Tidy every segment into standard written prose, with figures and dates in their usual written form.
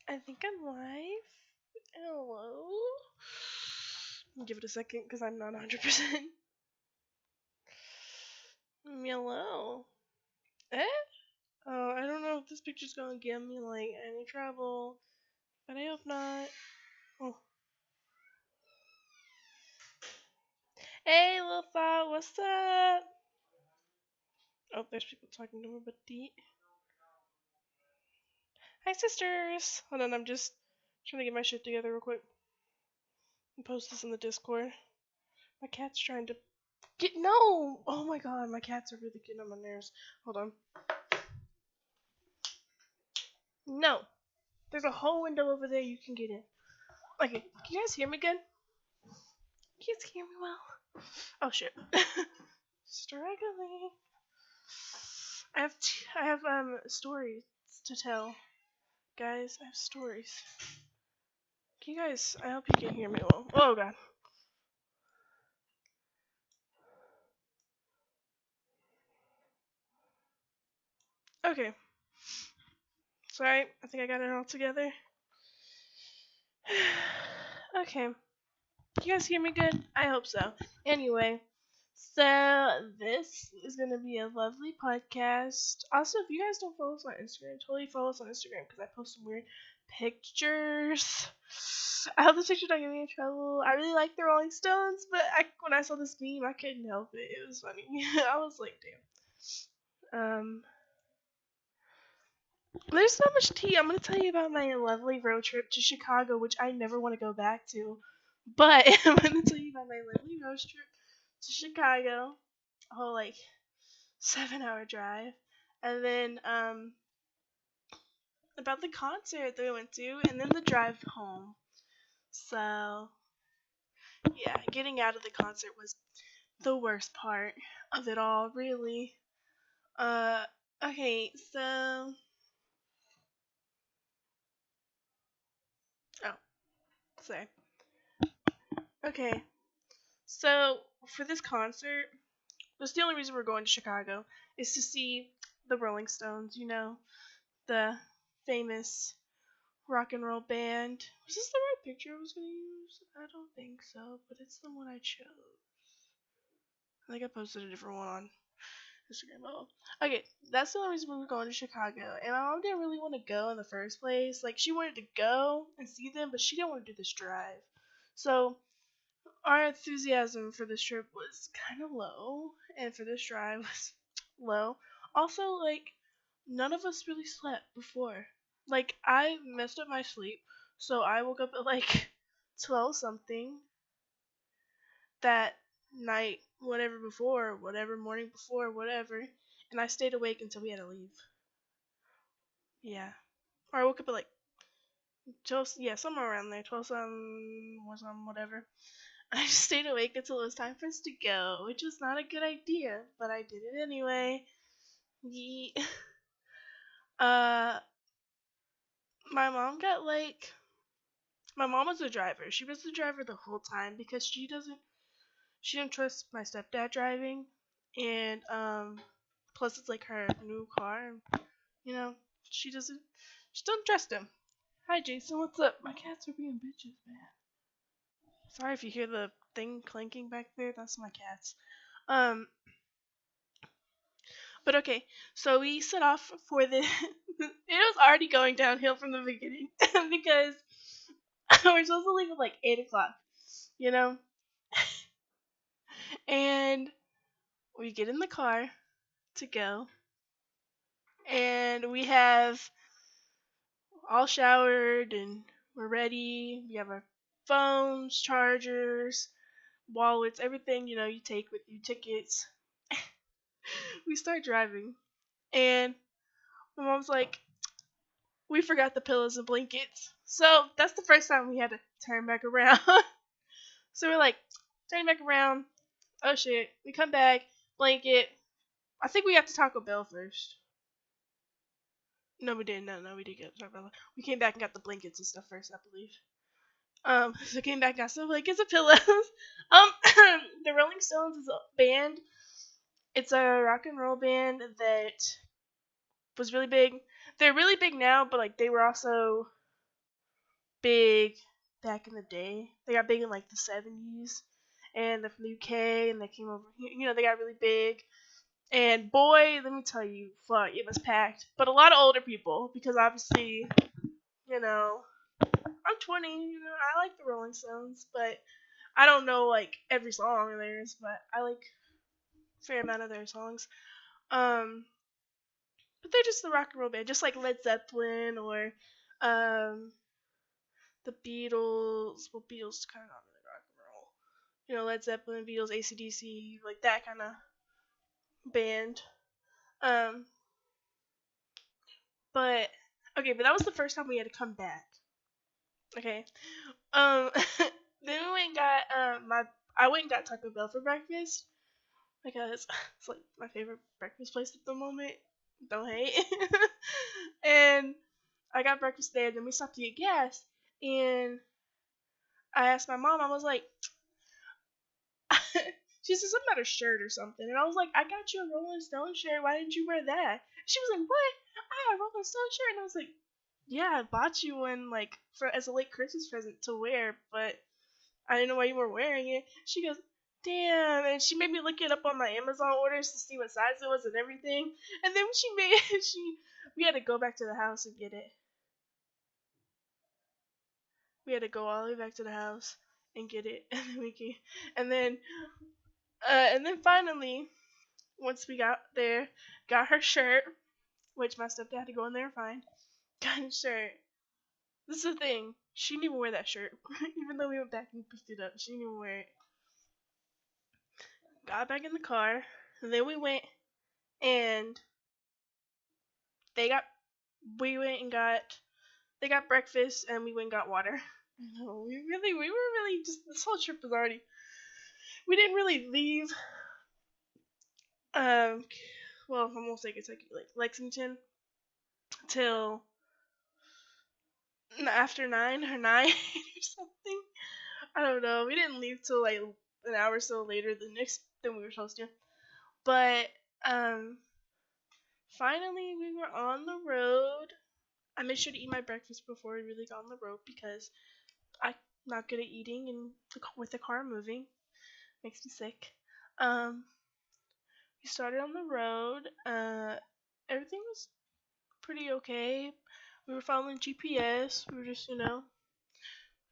I think I'm live. Hello. Give it a second because I'm not 100%. Hello. Eh? Oh, I don't know if this picture's gonna give me like any trouble, but I hope not. Oh. Hey, little thought, what's up? Oh, there's people talking to me, but hi, sisters. Hold on, I'm just trying to get my shit together real quick and post this in the Discord. My cat's trying to get no. Oh my god, my cats are really getting on my nerves. Hold on. No. There's a whole window over there you can get in. Okay, can you guys hear me good? Can you guys hear me well? Oh shit. Struggling. I have stories to tell. Guys, I have stories. Can you guys I hope you can hear me well. Oh god. Okay. Sorry, I think I got it all together. Okay. Can you guys hear me good? I hope so. Anyway, so this is gonna be a lovely podcast. Also, if you guys don't follow us on Instagram, totally follow us on Instagram because I post some weird pictures. I hope this picture don't get me in trouble. I really like the Rolling Stones, but when I saw this meme, I couldn't help it. It was funny. I was like, damn. There's not much tea. I'm gonna tell you about my lovely road trip to Chicago, which I never want to go back to. But I'm gonna tell you about my lovely road trip to Chicago. A whole like 7 hour drive. And then about the concert that we went to and then the drive home. So yeah, getting out of the concert was the worst part of it all, really. Uh okay, so oh, sorry. Okay. So for this concert, that's the only reason we're going to Chicago is to see the Rolling Stones, the famous rock and roll band. Was this the right picture I was gonna use? I don't think so, but it's the one I chose. I think I posted a different one on Instagram. Oh, okay. That's the only reason we were going to Chicago, and my mom didn't really want to go in the first place. Like she wanted to go and see them, but she didn't want to do this drive. So our enthusiasm for this trip was kind of low, and for this drive was low. Also, like, none of us really slept before. Like, I messed up my sleep, so I woke up at like 12 something that night, whatever before, whatever morning before, whatever, and I stayed awake until we had to leave. Yeah. Or I woke up at like 12, yeah, somewhere around there, 12 some, or some, whatever. I just stayed awake until it was time for us to go, which was not a good idea, but I did it anyway. Ye uh, my mom got like, my mom was the driver. She was the driver the whole time because she didn't trust my stepdad driving, and plus it's like her new car, and she doesn't, she doesn't trust him. Hi Jason, what's up? My cats are being bitches, man. Sorry if you hear the thing clanking back there. That's my cats. Um, But okay, so we set off for the. It was already going downhill from the beginning because we're supposed to leave at like 8 o'clock, you know, and we get in the car to go, and we have all showered and we're ready. We have our phones, chargers, wallets, everything you take with you, tickets. We start driving, and my mom's like, we forgot the pillows and blankets. So that's the first time we had to turn back around. So we're like, turning back around. Oh shit. We come back, blanket. I think we got to Taco Bell first. No, we didn't. No, we didn't get to Taco Bell. We came back and got the blankets and stuff first, I believe. So came back and got some blankets and pillows. Um, the Rolling Stones is a band. It's a rock and roll band that was really big. They're really big now, but like they were also big back in the day. They got big in like the 70s, and they're from the UK, and they came over here. They got really big. And boy, let me tell you, fuck, it was packed. But a lot of older people, because obviously, I'm 20. I like the Rolling Stones, but I don't know like every song of theirs, but I like a fair amount of their songs. Um, but they're just the rock and roll band, just like Led Zeppelin or um the Beatles. Well, Beatles kind of not really rock and roll. Led Zeppelin, Beatles, AC/DC, like that kind of band. Um, but okay, but that was the first time we had to come back. Okay. Um, then we went and got I went and got Taco Bell for breakfast because it's like my favorite breakfast place at the moment. Don't hate. And I got breakfast there. Then we stopped to get gas, and I asked my mom. I was like, she said something about a shirt or something, and I was like, I got you a Rolling Stone shirt. Why didn't you wear that? She was like, what? I got a Rolling Stone shirt, and I was like, yeah, I bought you one like for as a late Christmas present to wear, but I didn't know why you were wearing it. She goes, damn, and she made me look it up on my Amazon orders to see what size it was and everything. And then we had to go back to the house and get it. We had to go all the way back to the house and get it, and then and then finally, once we got there, got her shirt, which my stepdad had to go in there and find. Got his shirt. This is the thing. She didn't even wear that shirt, even though we went back and picked it up. She didn't even wear it. Got back in the car, and then we went and they got we went and got they got breakfast, and we went and got water. No, we were really just this whole trip was already. We didn't really leave. Well, I won't say Kentucky, like Lexington, till after 9 or something. I don't know. We didn't leave till like an hour or so later than we were supposed to. But finally we were on the road. I made sure to eat my breakfast before we really got on the road because I'm not good at eating and with the car moving. Makes me sick. We started on the road. Everything was pretty okay. We were following GPS. We were just, it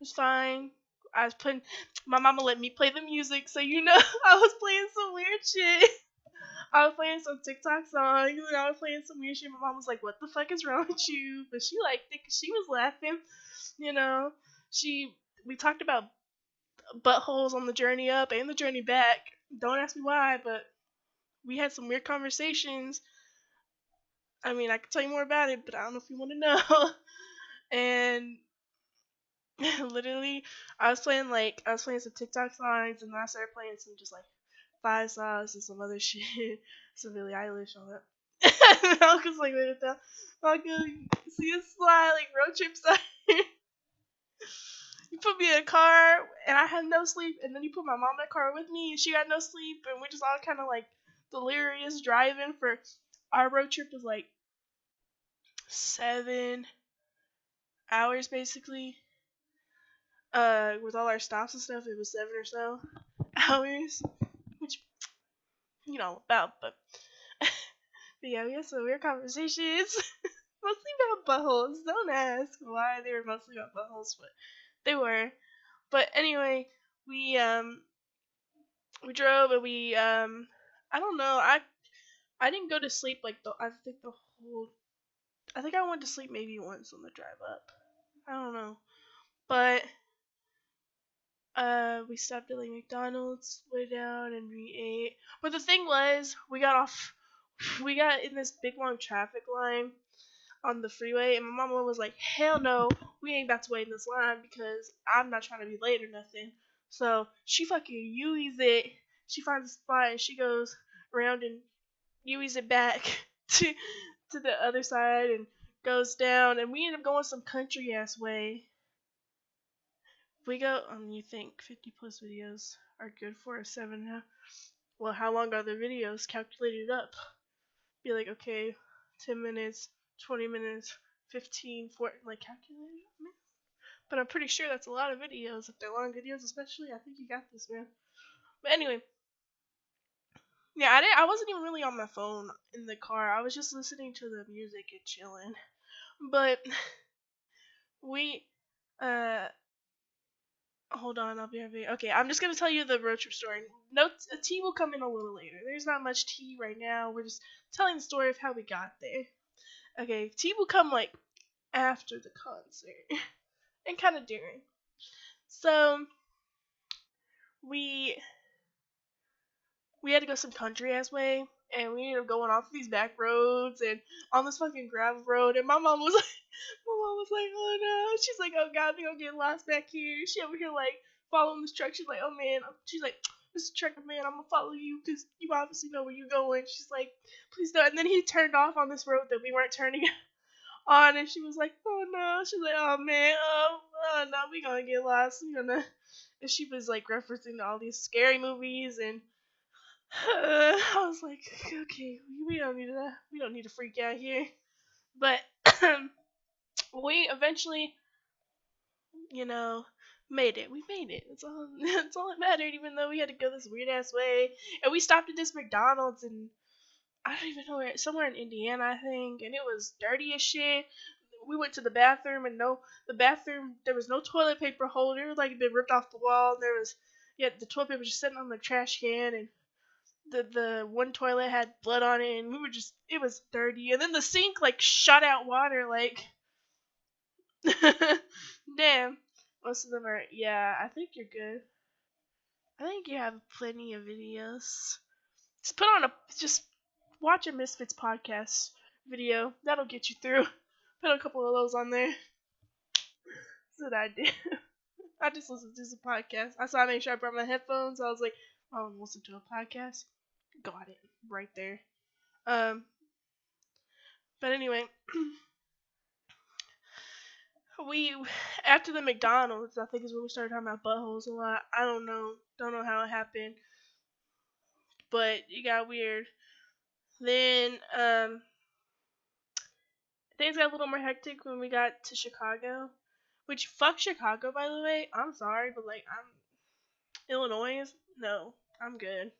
was fine. I was playing. My mama let me play the music, so I was playing some weird shit. I was playing some TikTok songs, and I was playing some weird shit. My mom was like, "What the fuck is wrong with you?" But she liked it 'cause she was laughing. You know, we talked about buttholes on the journey up and the journey back. Don't ask me why, but we had some weird conversations. I mean, I could tell you more about it, but I don't know if you want to know. And literally, I was playing some TikTok songs, and then I started playing some just like Five Sauce and some other shit, some Billie Eilish on that. And I was like, wait a minute, see a slide like road trip side. You put me in a car, and I had no sleep, and then you put my mom in a car with me, and she got no sleep, and we're just all kind of like delirious driving. For our road trip was like 7 hours basically. With all our stops and stuff, it was 7 or so hours, which about, but yeah, we had some weird conversations, mostly about buttholes. Don't ask why they were mostly about buttholes, but they were. But anyway, we drove, and I don't know, I didn't go to sleep like I think I went to sleep maybe once on the drive up. I don't know, but we stopped at like McDonald's, way down, and we ate. But the thing was, we got in this big long traffic line on the freeway, and my mama was like, hell no, we ain't about to wait in this line because I'm not trying to be late or nothing. So she fucking U's it. She finds a spot, and she goes around and U's it back to the other side and goes down, and we end up going some country ass way. We go, you think 50 plus videos are good for a 7? Well, how long are the videos calculated up? Be like, okay, 10 minutes, 20 minutes, 15, 4, like calculated up, man. But I'm pretty sure that's a lot of videos. If they're long videos, especially, I think you got this, man. But anyway, yeah, I wasn't even really on my phone in the car. I was just listening to the music and chilling. But we, uh, hold on, I'll be right back. Okay, I'm just gonna tell you the road trip story. No, tea will come in a little later. There's not much tea right now. We're just telling the story of how we got there. Okay, tea will come like after the concert and kind of during. So we we had to go some country ass way, and we ended up going off these back roads and on this fucking gravel road. And my mom was like, oh no. She's like, oh god, we gonna get lost back here. She over here like following this truck. She's like, oh man. She's like, Mr. Trucker man, I'm gonna follow you because you obviously know where you're going. She's like, please don't. And then he turned off on this road that we weren't turning on, and she was like, oh no. She's like, oh man, oh no, we gonna get lost. We gonna. And she was like referencing all these scary movies and I was like, okay, we don't need that. We don't need to freak out here. But we eventually, you know, made it. We made it. That's all. That's all that mattered. Even though we had to go this weird ass way, and we stopped at this McDonald's, and I don't even know where. Somewhere in Indiana, I think, and it was dirty as shit. We went to the bathroom, and the bathroom there was no toilet paper holder. Like, it had been ripped off the wall. And there was, yeah, the toilet paper just sitting on the trash can, and the one toilet had blood on it, and we were just, it was dirty. And then the sink like shot out water, like damn. Most of them are, yeah, I think you're good. I think you have plenty of videos. Just watch a Misfits podcast video. That'll get you through. Put a couple of those on there. That's what I did. I just listened to some podcast. I made sure I brought my headphones. I was like, I want to listen to a podcast. Got it right there. Um, but anyway, we after the McDonald's, I think is when we started talking about buttholes a lot. I don't know how it happened, but it got weird. Then things got a little more hectic when we got to Chicago, which fuck Chicago, by the way. I'm sorry, but like I'm Illinois. No, I'm good.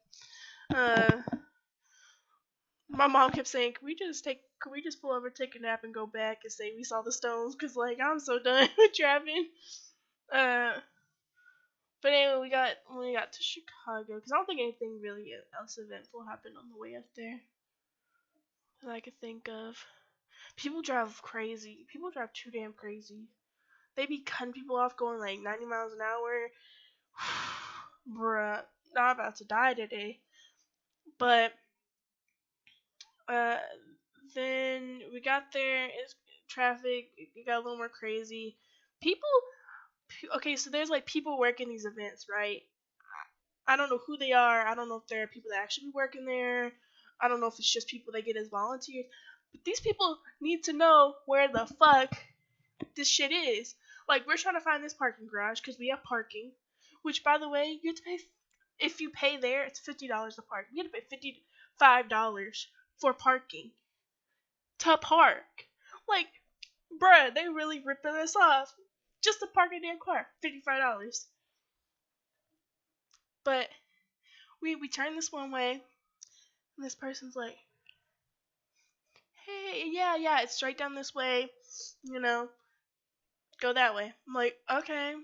Uh, my mom kept saying, can we just pull over, take a nap, and go back and say we saw the stones? Cause like I'm so done with driving. Uh, but anyway, when we got to Chicago, cause I don't think anything really else eventful happened on the way up there that I could think of. People drive crazy. People drive too damn crazy. They be cutting people off going like 90 miles an hour. Bruh, I'm about to die today. But uh, then we got there. It's traffic. It got a little more crazy. People. Okay, so there's like people working these events, right? I don't know who they are. I don't know if they're people that actually be working there. I don't know if it's just people that get as volunteers. But these people need to know where the fuck this shit is. Like, we're trying to find this parking garage because we have parking. Which, by the way, you have to pay. If you pay there, it's $50 to park. You have to pay $55 for parking to park. Like, bruh, they really ripping us off just to park a damn car. $55. But we turn this one way, and this person's like, hey, yeah, it's straight down this way, you know, go that way. I'm like, okay.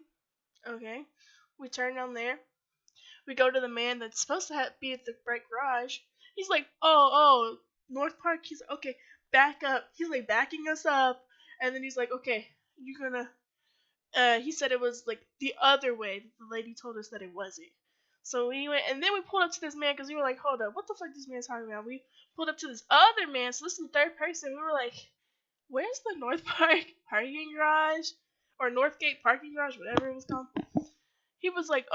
We turn down there. We go to the man that's supposed to be at the bright garage. He's like, oh, North Park. He's like, okay, back up. He's like backing us up, and then he's like, okay, you're gonna. He said it was like the other way. The lady told us that it wasn't. So we went, and then we pulled up to this man because we were like, hold up, what the fuck is this man talking about? We pulled up to this other man, so this is the third person. We were like, where's the North Park parking garage? Or Northgate parking garage, whatever it was called. He was like,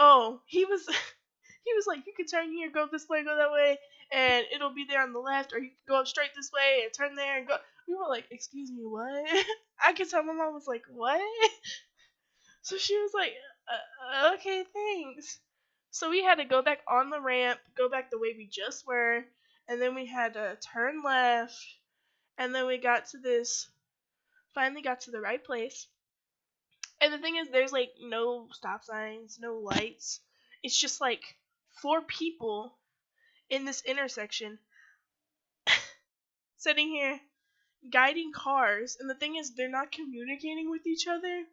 he was like, you can turn here, go this way, go that way, and it'll be there on the left, or you can go up straight this way and turn there and go. We were like, excuse me, what? I could tell my mom was like, what? So she was like, okay, thanks. So we had to go back on the ramp, go back the way we just were, and then we had to turn left, and then we finally got to the right place. And the thing is, there's like no stop signs, no lights. It's just like four people in this intersection sitting here guiding cars. And the thing is, they're not communicating with each other.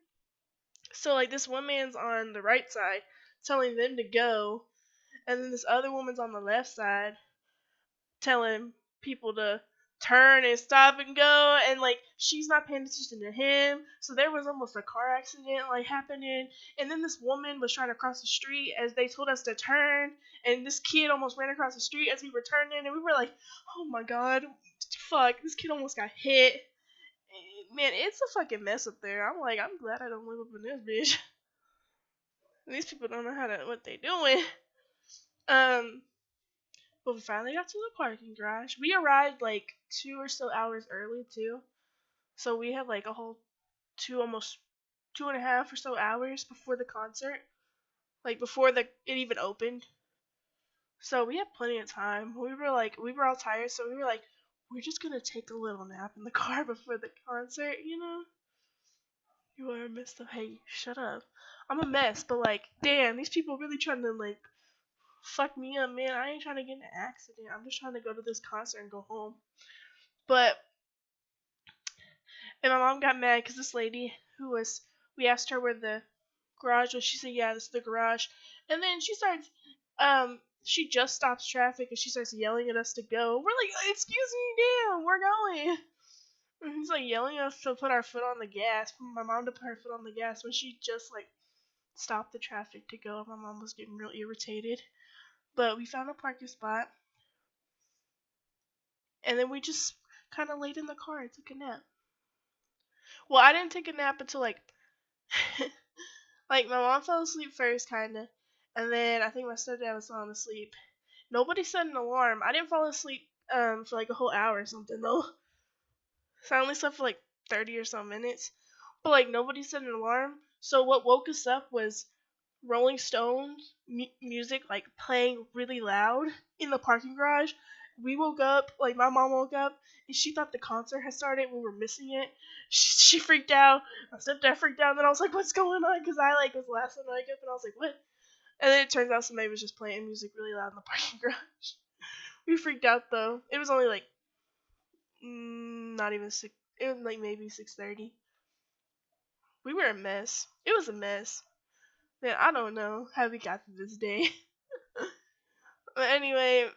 So like this one man's on the right side telling them to go, and then this other woman's on the left side telling people to turn and stop and go, and like she's not paying attention to him, so there was almost a car accident like happening. And then this woman was trying to cross the street as they told us to turn, and this kid almost ran across the street as we were turning, and we were like, oh my god, fuck, this kid almost got hit. Man, it's a fucking mess up there. I'm like, I'm glad I don't live up in this bitch. These people don't know what they doing. But we finally got to the parking garage. We arrived like 2 or so hours early too, so we had like a whole almost 2.5 or so hours before the concert, like before it even opened. So we had plenty of time. We were all tired, so we were like, we're just gonna take a little nap in the car before the concert, you know. You are a mess. Hey, shut up. I'm a mess, but like, damn, these people really trying to like fuck me up, man. I ain't trying to get in an accident. I'm just trying to go to this concert and go home. But and my mom got mad because this lady we asked her where the garage was. She said, yeah, this is the garage. And then she just stops traffic and she starts yelling at us to go. We're like, excuse me, damn, we're going. And he's like yelling at us to put our foot on the gas. For my mom to put her foot on the gas when she just like stopped the traffic to go. My mom was getting real irritated. But we found a parking spot. And then we just kind of laid in the car and took a nap. Well, I didn't take a nap until like like my mom fell asleep first, kinda, and then I think my stepdad was falling asleep. Nobody set an alarm. I didn't fall asleep for like a whole hour or something though. So I only slept for like 30 or so minutes. But like nobody set an alarm. So what woke us up was Rolling Stones music like playing really loud in the parking garage. We woke up, like my mom woke up, and she thought the concert had started. We were missing it. She freaked out. My stepdad freaked out. And then I was like, "What's going on?" Because I like was the last one to wake up, and I was like, "What?" And then it turns out somebody was just playing music really loud in the parking garage. We freaked out though. It was only like not even 6. It was like maybe 6:30. We were a mess. It was a mess. Man, I don't know how we got to this day. But anyway,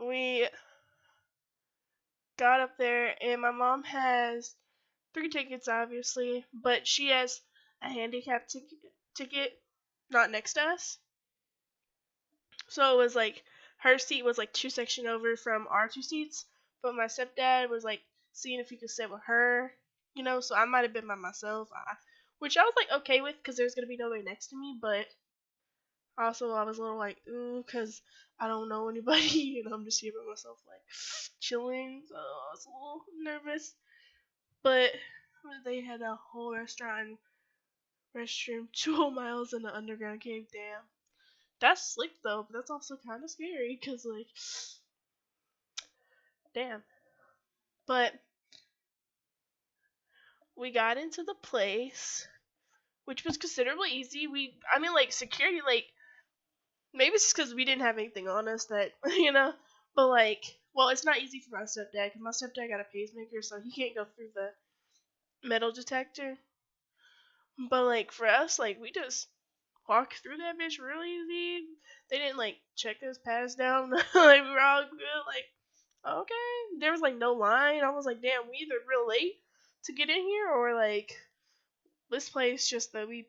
we got up there, and my mom has 3 tickets, obviously, but she has a handicap ticket not next to us. So it was like her seat was like 2 sections over from our 2 seats, but my stepdad was like seeing if he could sit with her, you know. So I might have been by myself, which I was like okay with because there's gonna be nobody next to me, but also I was a little like ooh because I don't know anybody, and I'm just here by myself like chilling. So I was a little nervous, but they had a whole restaurant and restroom 2 miles in the underground cave. Damn. That's slick though, but that's also kind of scary because like, damn. But we got into the place, which was considerably easy. I mean, like security, like maybe it's just because we didn't have anything on us that you know. But like, well, it's not easy for my stepdad because my stepdad got a pacemaker, so he can't go through the metal detector. But like for us, like we just walked through that bitch real easy. They didn't like check us pass down. Like we were all good. Like okay. There was like no line. I was like, damn, we either real late to get in here or like this place just that we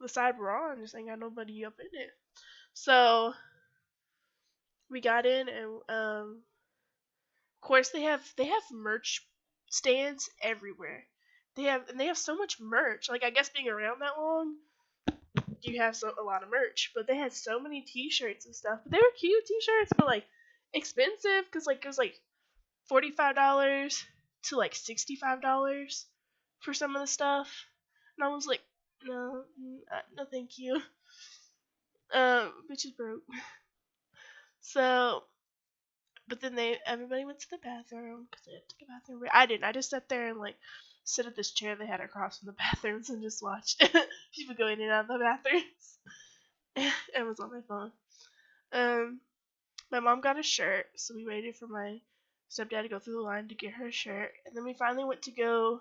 decide we're on just ain't got nobody up in it. So we got in and of course they have merch stands everywhere. They have so much merch. Like I guess being around that long, you have a lot of merch. But they had so many T-shirts and stuff. But they were cute T-shirts, but like expensive because like it was like $45 to like $65 for some of the stuff, and I was like, no, no, thank you. Bitch is broke. So, but then everybody went to the bathroom because they had to take a bathroom break. I didn't. I just sat there and like sit at this chair they had across from the bathrooms and just watch people go in and out of the bathrooms. And was on my phone. Um, my mom got a shirt, so we waited for my stepdad to go through the line to get her a shirt, and then we finally went to go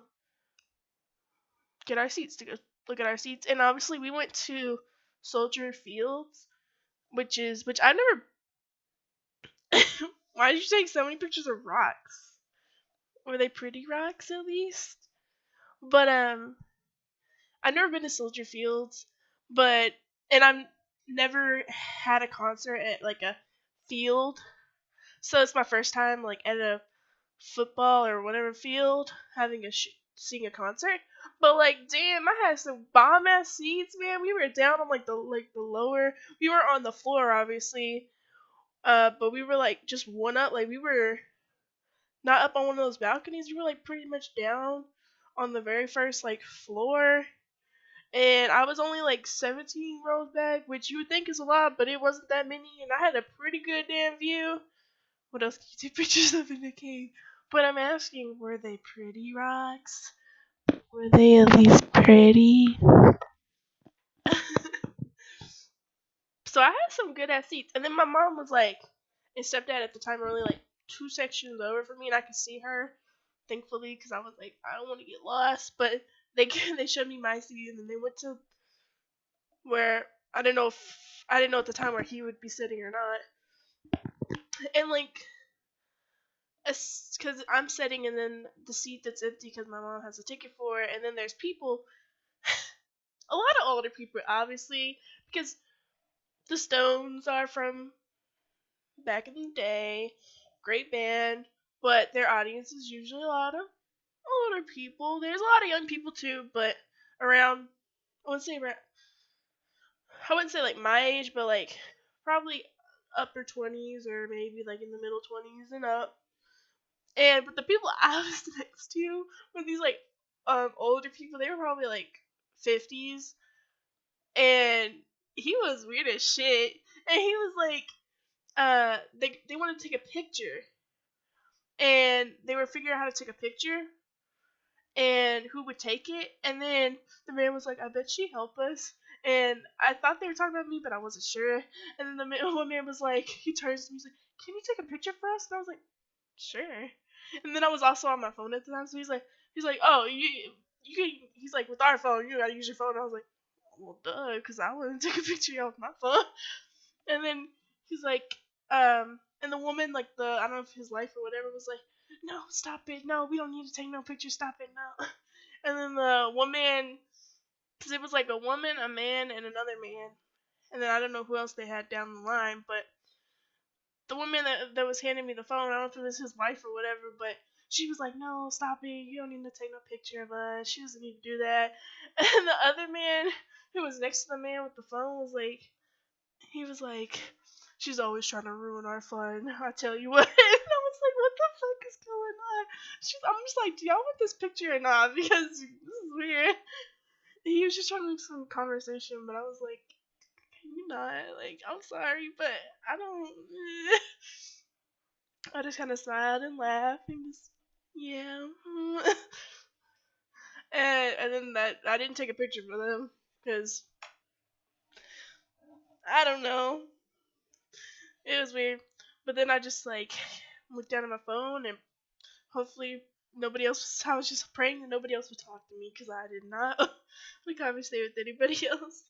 get our seats to go look at our seats, and obviously we went to Soldier Fields, which I never. Why did you take so many pictures of rocks? Were they pretty rocks at least? But I've never been to Soldier Fields, but and I've never had a concert at like a field, so it's my first time like at a football or whatever field having seeing a concert. But like, damn, I had some bomb ass seats, man. We were down on like the lower. We were on the floor, obviously, but we were like just one up. Like we were not up on one of those balconies. We were like pretty much down on the very first like floor. And I was only like 17 rows back, which you would think is a lot, but it wasn't that many. And I had a pretty good damn view. What else can you take pictures of in the cave? But I'm asking, were they pretty rocks? Were they at least pretty? So I had some good ass seats. And then my mom was like, and stepdad at the time were only like 2 sections over from me, and I could see her, thankfully, because I was like, I don't want to get lost. But they they showed me my seat, and then they went to where I didn't know at the time where he would be sitting or not. And like, because I'm sitting, and then the seat that's empty because my mom has a ticket for it, and then there's people, a lot of older people, obviously, because the Stones are from back in the day, great band, but their audience is usually a lot of older people. There's a lot of young people too, but around, I wouldn't say around, I wouldn't say like my age, but like probably upper 20s or maybe like in the middle 20s and up. And but the people I was next to were these like older people. They were probably like 50s, and he was weird as shit. And he was like, they wanted to take a picture, and they were figuring out how to take a picture and who would take it. And then the man was like, "I bet she help us." And I thought they were talking about me, but I wasn't sure. And then one man was like, he turns to me, he's like, "Can you take a picture for us?" And I was like, "Sure." And then I was also on my phone at the time, so he's like, "Oh, you can." He's like, "With our phone, you gotta use your phone." And I was like, "Well, duh, because I want to take a picture of my phone." And then he's like, and the woman, like I don't know if his wife or whatever, was like, "No, stop it. No, we don't need to take no pictures. Stop it now." And then the woman, because it was like a woman, a man, and another man. And then I don't know who else they had down the line, but the woman that was handing me the phone, I don't know if it was his wife or whatever, but she was like, "No, stop it. You don't need to take no picture of us. She doesn't need to do that." And the other man who was next to the man with the phone was like, he was like, "She's always trying to ruin our fun. I tell you what." And I was like, "What the fuck is going on?" I'm just like, "Do y'all want this picture or not?" Because this is weird. He was just trying to make some conversation, but I was like, "Can you not? Like, I'm sorry, but I don't." I just kind of smiled and laughed and just, yeah. And then that I didn't take a picture for them because I don't know. It was weird. But then I just like looked down at my phone, and hopefully nobody else was. I was just praying that nobody else would talk to me because I did not conversate with anybody else.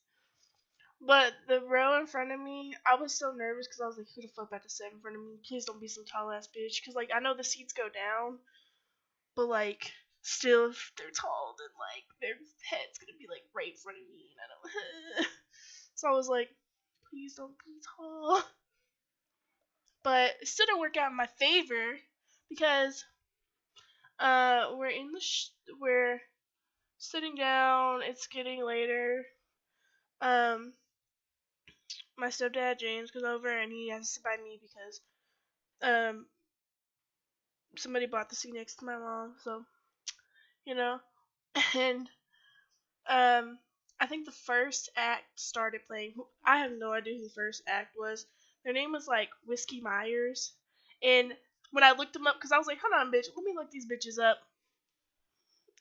But the row in front of me, I was so nervous because I was like, "Who the fuck about to sit in front of me? Please don't be some tall ass bitch." Because like I know the seats go down, but like still, if they're tall, then like their head's gonna be like right in front of me, and I don't. So I was like, "Please don't be tall." But it still didn't work out in my favor because we're sitting down. It's getting later. Um, my stepdad James goes over and he has to sit by me because um somebody bought the seat next to my mom. So you know, and um I think the first act started playing. I have no idea who the first act was. Their name was like Whiskey Myers, and when I looked them up, because I was like, "Hold on, bitch, let me look these bitches up."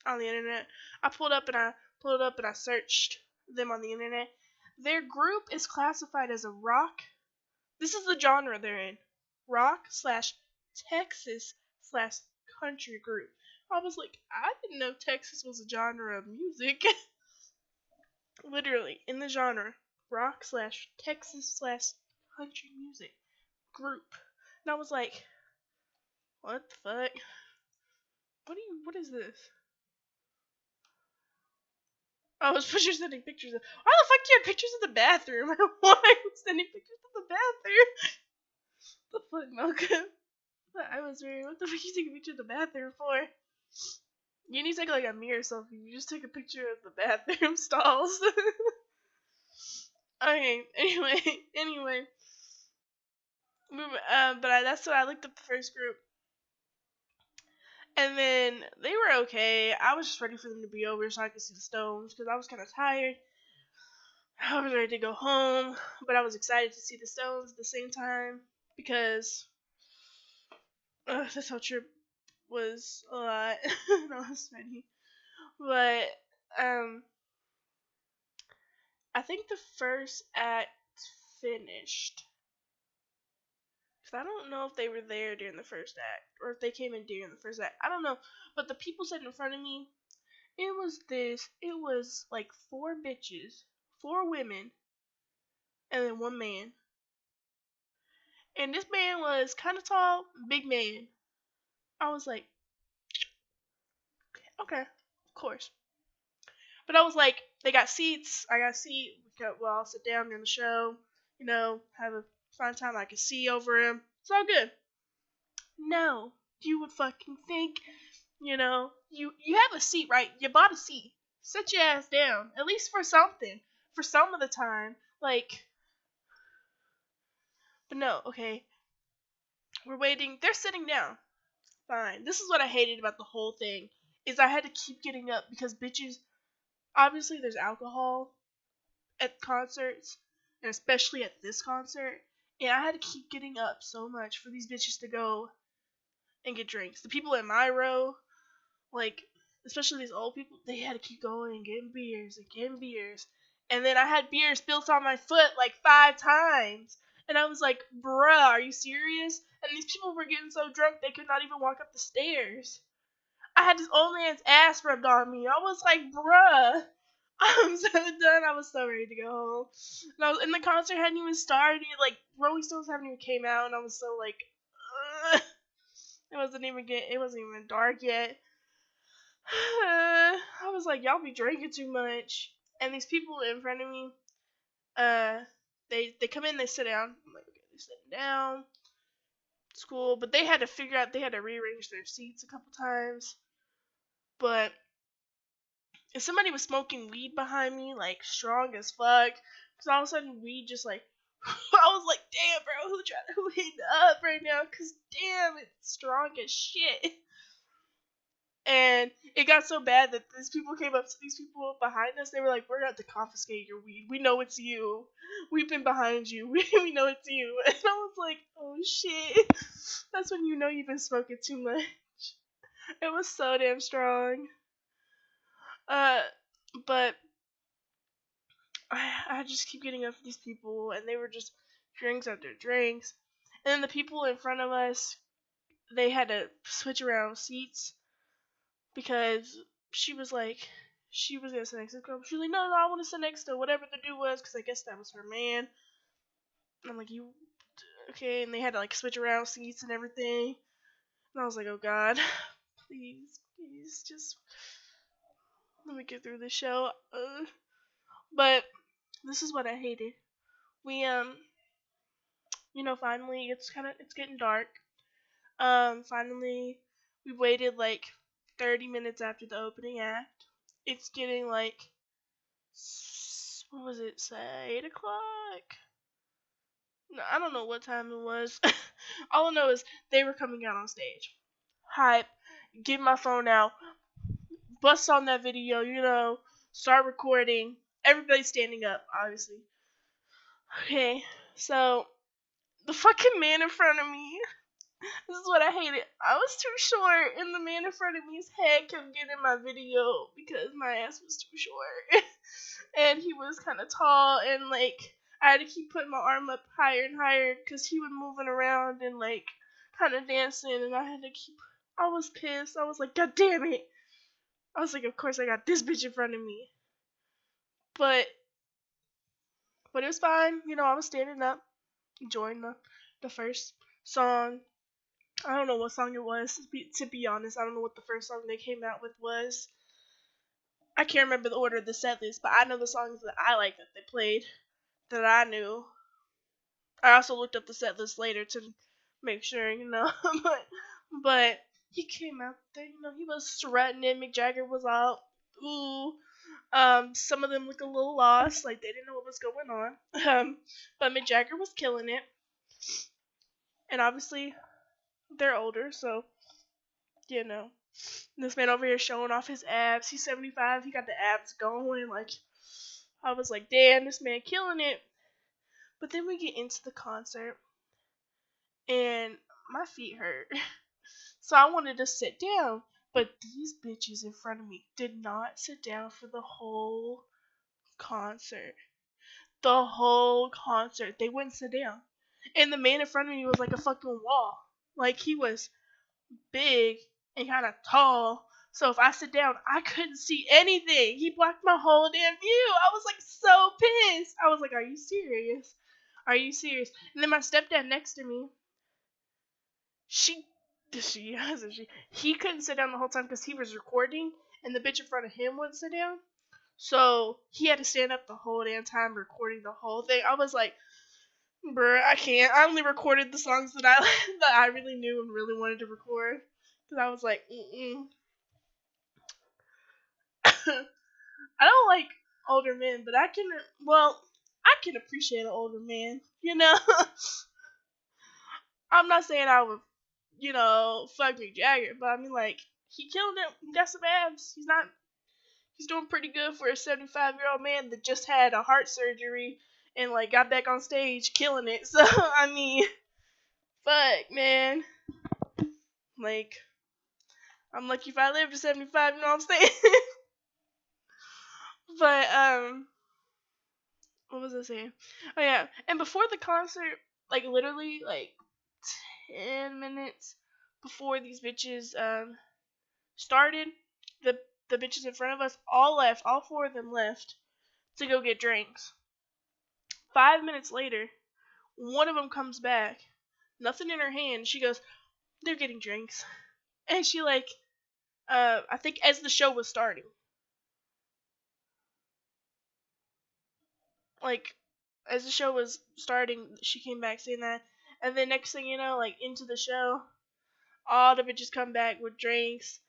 on the internet. I pulled it up and I searched them on the internet. Their group is classified as a rock. This is the genre they're in. Rock slash Texas slash country group. I was like, I didn't know Texas was a genre of music. Literally, in the genre. Rock slash Texas slash country music group. And I was like, what the fuck? What is this? I was sending pictures of. Why the fuck do you have pictures of the bathroom? Why are you sending pictures of the bathroom? The fuck, Malcolm? What the fuck are you taking a picture of the bathroom for? You need to take like a mirror selfie. You just take a picture of the bathroom stalls. Okay, anyway. That's what I looked up the first group. And then they were okay. I was just ready for them to be over so I could see the Stones because I was kind of tired. I was ready to go home, but I was excited to see the Stones at the same time because this whole trip was a lot. And I was ready. But I think the first act finished. Cause I don't know if they were there during the first act or if they came in during the first act. I don't know. But the people sitting in front of me, it was like 4 bitches, 4 women, and then 1 man. And this man was kind of tall, big man. I was like, okay, of course. But I was like, they got seats. I got a seat. I'll sit down during the show. Have a fun time. I can see over him. It's all good. No, you would fucking think, you have a seat, right? You bought a seat. Sit your ass down. At least for something. For some of the time. Like, but no, okay. We're waiting. They're sitting down. Fine. This is what I hated about the whole thing. Is I had to keep getting up because bitches, obviously there's alcohol at concerts. And especially at this concert. And I had to keep getting up so much for these bitches to go and get drinks. The people in my row, like, especially these old people, they had to keep going and getting beers and getting beers. And then I had beer spilled on my foot like 5 times. And I was like, bruh, are you serious? And these people were getting so drunk they could not even walk up the stairs. I had this old man's ass rubbed on me. I was like, bruh. I'm so done. I was so ready to go home. And the concert hadn't even started. Like, Rolling Stones haven't even came out. And I was so like, ugh. It wasn't even dark yet. I was like, y'all be drinking too much. And these people in front of me, they come in, they sit down. I'm like, okay, they're sitting down. It's cool. But they had to rearrange their seats a couple times. But if somebody was smoking weed behind me, like, strong as fuck, because all of a sudden weed just, like, I was like, damn, bro, who hitting up right now? Because, damn, it's strong as shit. And it got so bad that these people came up to these people behind us. They were like, we're going to confiscate your weed. We know it's you. We've been behind you. We know it's you. And I was like, oh, shit. That's when you know you've been smoking too much. It was so damn strong. But I just keep getting up to these people, and they were just drinks after drinks. And then the people in front of us, they had to switch around seats because she was going to sit next to the girl. She was like, no, I want to sit next to whatever the dude was, because I guess that was her man. And I'm like, you, okay, and they had to, like, switch around seats and everything. And I was like, oh, God, please, just let me get through this show. But this is what I hated. We, finally, it's getting dark. Finally, we waited, like, 30 minutes after the opening act. It's getting, like, what was it, say, 8 o'clock? No, I don't know what time it was. All I know is they were coming out on stage. Hype. Get my phone out. Bust on that video, start recording. Everybody's standing up, obviously. Okay, so the fucking man in front of me, This is what I hated. I was too short, and the man in front of me's head kept getting in my video because my ass was too short. And he was kind of tall, and like I had to keep putting my arm up higher and higher because he was moving around and like kind of dancing, and I had to keep. I was pissed. I was like, God damn it! I was like, of course I got this bitch in front of me, but it was fine. You know, I was standing up, enjoying the first song. I don't know what song it was. To be honest, I don't know what the first song they came out with was. I can't remember the order of the set list, but I know the songs that I like that they played that I knew. I also looked up the set list later to make sure, you know. but he came out there, you know, he was strutting it. Mick Jagger was out. Ooh. Some of them looked a little lost, like they didn't know what was going on. But Mick Jagger was killing it. And obviously they're older, so you know. This man over here showing off his abs. He's 75. He got the abs going. Like, I was like, damn, this man killing it. But then we get into the concert, and my feet hurt. So I wanted to sit down. But these bitches in front of me did not sit down for the whole concert. The whole concert. They wouldn't sit down. And the man in front of me was like a fucking wall. Like, he was big and kind of tall. So if I sit down, I couldn't see anything. He blocked my whole damn view. I was like so pissed. I was like, are you serious? Are you serious? And then my stepdad next to me, he couldn't sit down the whole time because he was recording, and the bitch in front of him wouldn't sit down. So he had to stand up the whole damn time recording the whole thing. I was like, bruh, I can't. I only recorded the songs that I really knew and really wanted to record. Because I was like, I don't like older men, but I can appreciate an older man. You know, I'm not saying I would, fuck Mick Jagger, but I mean, like, he killed it. He got some abs. He's doing pretty good for a 75-year-old man that just had a heart surgery and like got back on stage killing it. So I mean, fuck, man. Like, I'm lucky if I live to 75. You know what I'm saying? But what was I saying? Oh yeah, and before the concert, like literally like 10 minutes before these bitches started, the bitches in front of us all left. All four of them left to go get drinks. 5 minutes later, one of them comes back, nothing in her hand. She goes, "They're getting drinks," and she like, I think as the show was starting, like as the show was starting, she came back saying that, and then next thing you know, like into the show, all the bitches come back with drinks.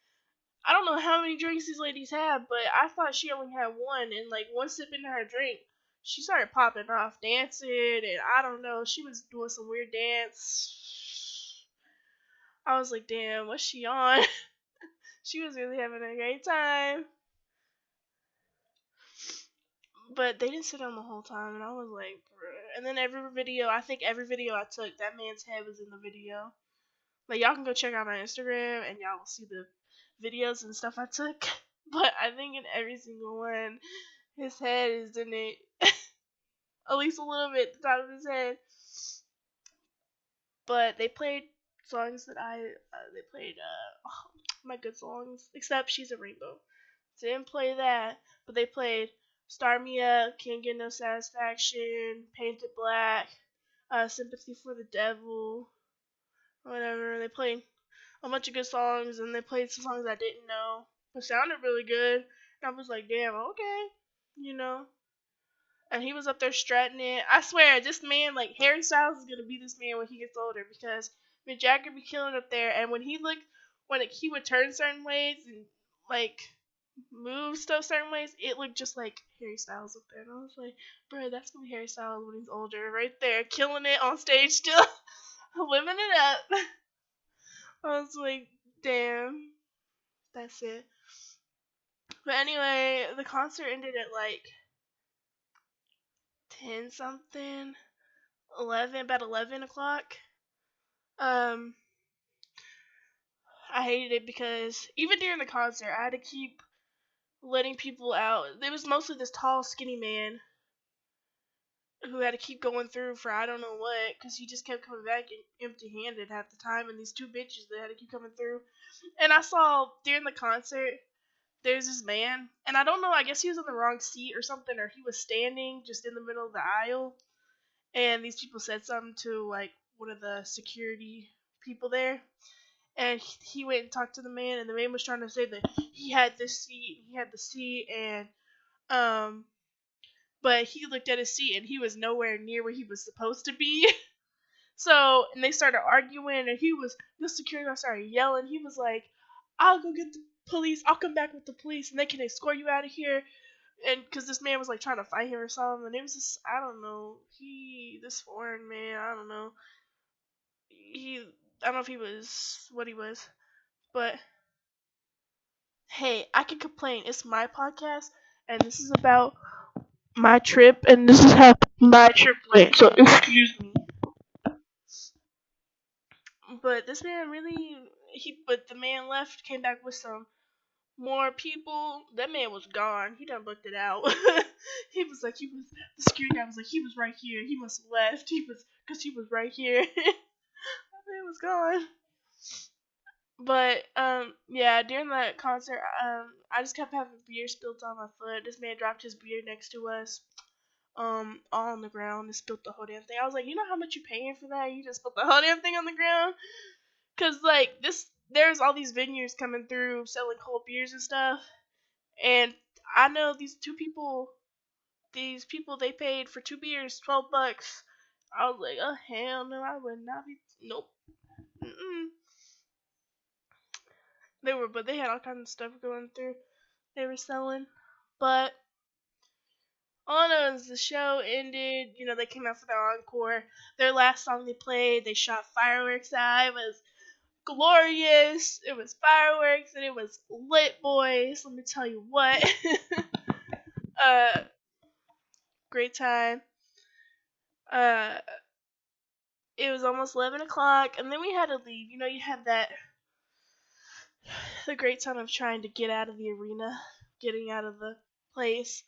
I don't know how many drinks these ladies had, but I thought she only had one, and like one sip into her drink, she started popping off, dancing, and I don't know, she was doing some weird dance. I was like, damn, what's she on? She was really having a great time. But they didn't sit down the whole time, and I was like, bruh. And then I think every video I took, that man's head was in the video. Like, y'all can go check out my Instagram, and y'all will see the videos and stuff I took. But I think in every single one, his head is in it. At least a little bit, the top of his head. But they played songs that they played, my good songs, except She's a Rainbow. They didn't play that, but they played Start Me Up, Can't Get No Satisfaction, Painted Black, Sympathy for the Devil, whatever. They played a bunch of good songs, and they played some songs I didn't know, but sounded really good. And I was like, damn, okay, you know. And he was up there strutting it. I swear, this man, like, Harry Styles is gonna be this man when he gets older, because Mick Jagger be killing up there, and when he he would turn certain ways and like move stuff certain ways, it looked just like Harry Styles up there. And I was like, bro, that's gonna be Harry Styles when he's older, right there, killing it on stage still, living it up. I was like, damn, that's it. But anyway, the concert ended at like 10 something, 11, about 11 o'clock. Um, I hated it because even during the concert, I had to keep letting people out. There was mostly this tall, skinny man who had to keep going through for I don't know what, because he just kept coming back empty-handed half the time, and these two bitches that had to keep coming through. And I saw during the concert, there's this man, and I don't know, I guess he was in the wrong seat or something, or he was standing just in the middle of the aisle, and these people said something to like one of the security people there, and he went and talked to the man, and the man was trying to say that he had this seat, he had the seat, and um, but he looked at his seat and he was nowhere near where he was supposed to be. So, and they started arguing, and the security guard started yelling. He was like, "I'll go get the police. I'll come back with the police, and they can escort you out of here." And because this man was like trying to fight him or something, and it was just, I don't know, this foreign man, I don't know, I don't know if he was what he was, but hey, I can complain. It's my podcast, and this is about my trip, and this is how my trip went. So excuse me. But this man really, but the man left, came back with some more people. That man was gone. He done booked it out. The security guy was like, he was right here. He must have left. Because he was right here. That man was gone. But, yeah, during that concert, I just kept having beer spilled on my foot. This man dropped his beer next to us. All on the ground and spilled the whole damn thing. I was like, you know how much you paying for that? You just spilled the whole damn thing on the ground? Cause like there's all these vineyards coming through selling cold beers and stuff, and I know these people they paid for 2 beers $12. I was like, oh hell no, I would not be. Nope. Mm-mm. But they had all kinds of stuff going through. They were selling, but all I know is the show ended. You know, they came out for their encore. Their last song they played, they shot fireworks out. It was glorious. It was fireworks and it was lit, boys. Let me tell you what. uh, Great time. Uh, it was almost 11 o'clock, and then we had to leave. You know, you had the great time of trying to get out of the arena, getting out of the place.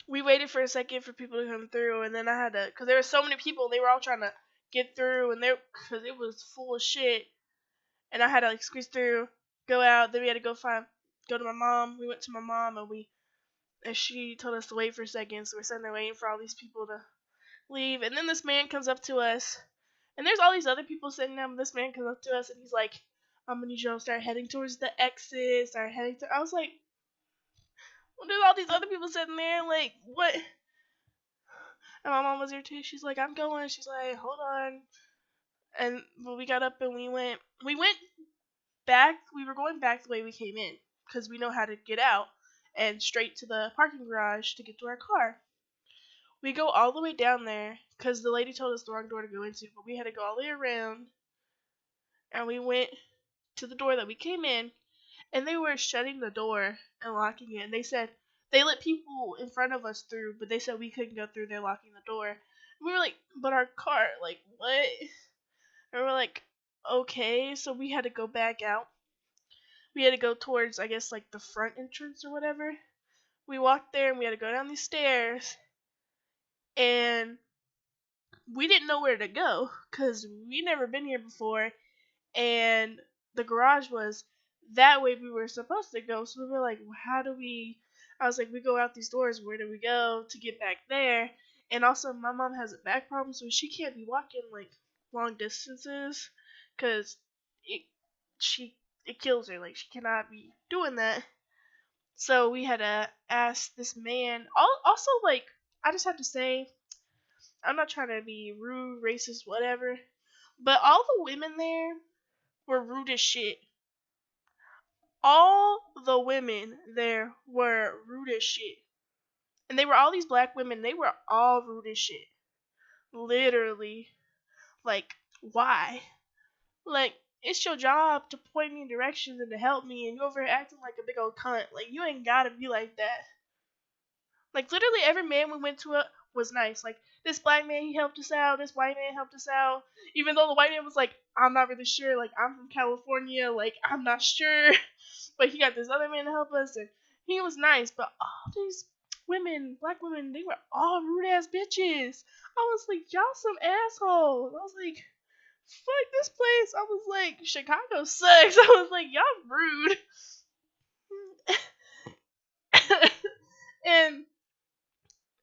We waited for a second for people to come through, and then I had to, because there were so many people, they were all trying to get through, and because it was full of shit, and I had to like squeeze through, go out. Then we had to go to my mom. We went to my mom, and she told us to wait for a second. So we're sitting there waiting for all these people to leave, and then this man comes up to us, and there's all these other people sitting there. But this man comes up to us, and he's like, "I'm gonna need you to start heading towards the exit. Start heading to." I was like, well, there's all these other people sitting there, like what? And my mom was there too. She's like, "I'm going." She's like, "Hold on." And well, we got up and we went. We went back. We were going back the way we came in because we know how to get out and straight to the parking garage to get to our car. We go all the way down there because the lady told us the wrong door to go into, but we had to go all the way around, and we went to the door that we came in, and they were shutting the door and locking it. And they said they let people in front of us through, but they said we couldn't go through. They're locking the door. And we were like, but our car, like what? And we're like, okay. So we had to go back out. We had to go towards, I guess, like the front entrance or whatever. We walked there and we had to go down these stairs, and we didn't know where to go because we never been here before, and the garage was that way we were supposed to go. So we were like, well, how do we? I was like, we go out these doors. Where do we go to get back there? And also, my mom has a back problem, so she can't be walking like long distances because it it kills her. Like she cannot be doing that. So we had to ask this man. Also, like I just have to say, I'm not trying to be rude, racist, whatever, but all the women there were rude as shit. All the women there were rude as shit. And they were all these black women. They were all rude as shit. Literally. Like, why? Like, it's your job to point me in directions and to help me, and you over here acting like a big old cunt. Like, you ain't gotta be like that. Like, literally every man we went to was nice. Like, this black man, he helped us out. This white man helped us out. Even though the white man was like, I'm not really sure. Like, I'm from California. Like, I'm not sure. But he got this other man to help us, and he was nice. But all these women, black women, they were all rude ass bitches. I was like, y'all some assholes. I was like, fuck this place. I was like, Chicago sucks. I was like, y'all rude. And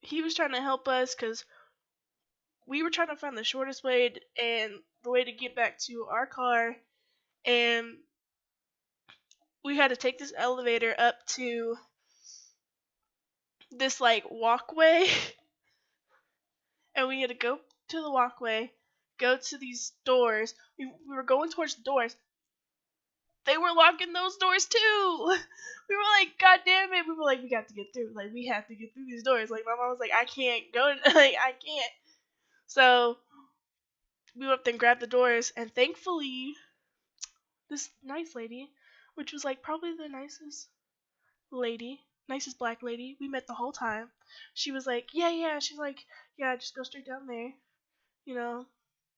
he was trying to help us because we were trying to find the shortest way and the way to get back to our car. And we had to take this elevator up to this like walkway. And we had to go to the walkway, go to these doors. We were going towards the doors. They were locking those doors too. We were like, God damn it. We were like, we got to get through. Like, we have to get through these doors. Like, my mom was like, I can't go. Like, I can't. So we went up and grabbed the doors. And thankfully, this nice lady, which was like probably the nicest black lady we met the whole time. She was like, yeah. She's like, yeah, just go straight down there. You know,